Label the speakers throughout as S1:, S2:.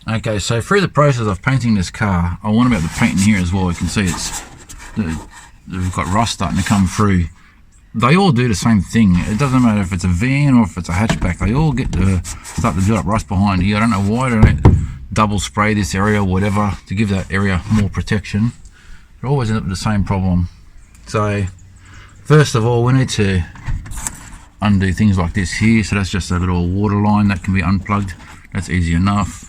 S1: Okay, so through the process of painting this car, I want to be able to paint in here as well. You can see we've got rust starting to come through. They all do the same thing. It doesn't matter if it's a van or if it's a hatchback. They all get to start to build up rust behind here. I don't know why they don't double spray this area or whatever to give that area more protection. They always end up with the same problem. So first of all, we need to undo things like this here. So that's just a little water line that can be unplugged. That's easy enough.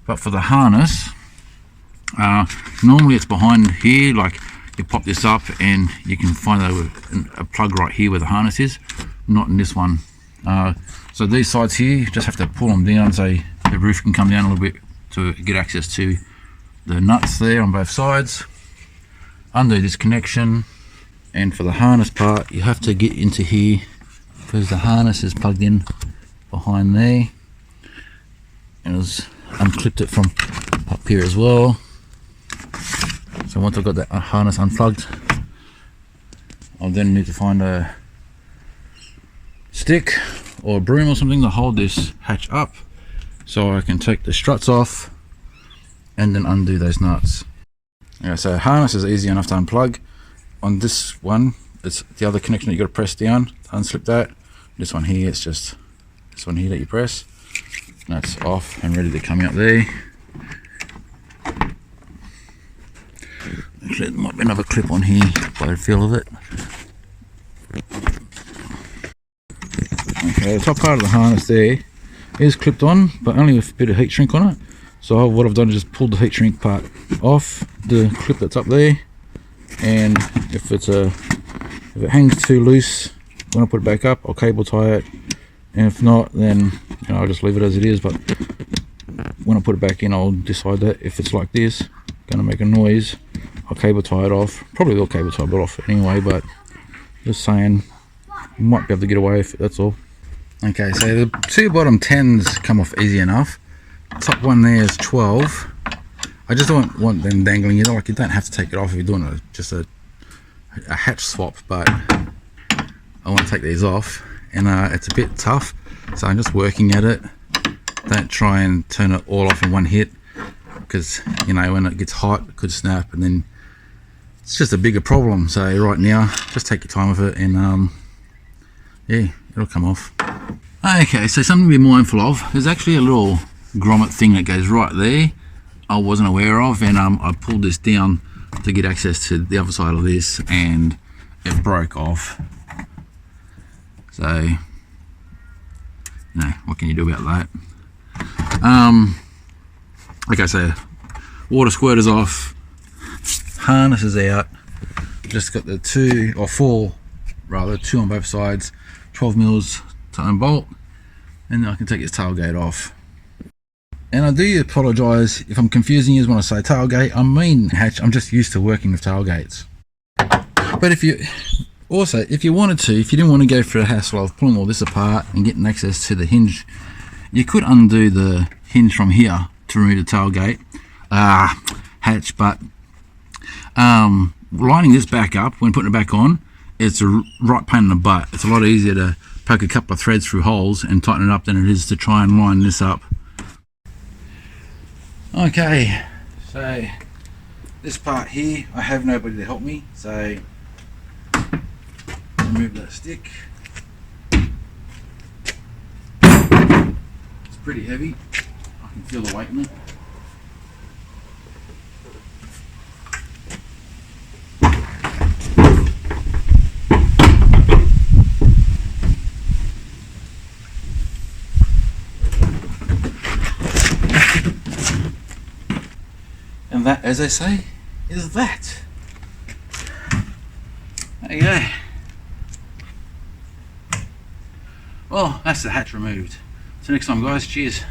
S1: But for the harness, normally it's behind here. Like you pop this up and you can find a plug right here where the harness is, not in this one. So these sides here, you just have to pull them down so the roof can come down a little bit to get access to the nuts there on both sides. Undo this connection, and for the harness part, you have to get into here because the harness is plugged in behind there, and it's unclipped it from up here as well. So once I've got that harness unplugged, I'll then need to find a stick or a broom or something to hold this hatch up so I can take the struts off and then undo those nuts. Yeah, so harness is easy enough to unplug. On this one, it's the other connection that you got to press down to unslip that. This one here, it's just this one here that you press. That's off and ready to come out there. Actually, there might be another clip on here by the feel of it. Okay, the top part of the harness there is clipped on, but only with a bit of heat shrink on it. So what I've done is just pulled the heat shrink part off the clip that's up there, and if it hangs too loose, when I put it back up, I'll cable tie it, and if not, then I'll just leave it as it is. But when I put it back in, I'll decide that if it's like this, gonna make a noise, I'll cable tie it off. Probably will cable tie it off anyway, but just saying, you might be able to get away with it, that's all. Okay, so the two bottom 10s come off easy enough. Top one there is 12. I just don't want them dangling. Like, you don't have to take it off if you're doing just a hatch swap, but I want to take these off, and it's a bit tough, so I'm just working at it. Don't try and turn it all off in one hit, because when it gets hot it could snap, and then it's just a bigger problem. So right now, just take your time with it, and yeah, it'll come off. Okay, so something to be mindful of, there's actually a little grommet thing that goes right there I wasn't aware of, and I pulled this down to get access to the other side of this, and it broke off. So what can you do about that? Okay, so water squirter's off, harness is out, just got the two on both sides, 12 mils to unbolt, and then I can take this tailgate off. And I do apologise if I'm confusing you when I say tailgate. I mean hatch. I'm just used to working with tailgates. But if you wanted to, if you didn't want to go through the hassle of pulling all this apart and getting access to the hinge, you could undo the hinge from here to remove the tailgate hatch. But lining this back up when putting it back on, it's a right pain in the butt. It's a lot easier to poke a couple of threads through holes and tighten it up than it is to try and line this up. Okay, so this part here, I have nobody to help me, so remove that stick. It's pretty heavy, I can feel the weight in it. And that, as I say, is that. There you go. Well, that's the hatch removed. So next time, guys, cheers.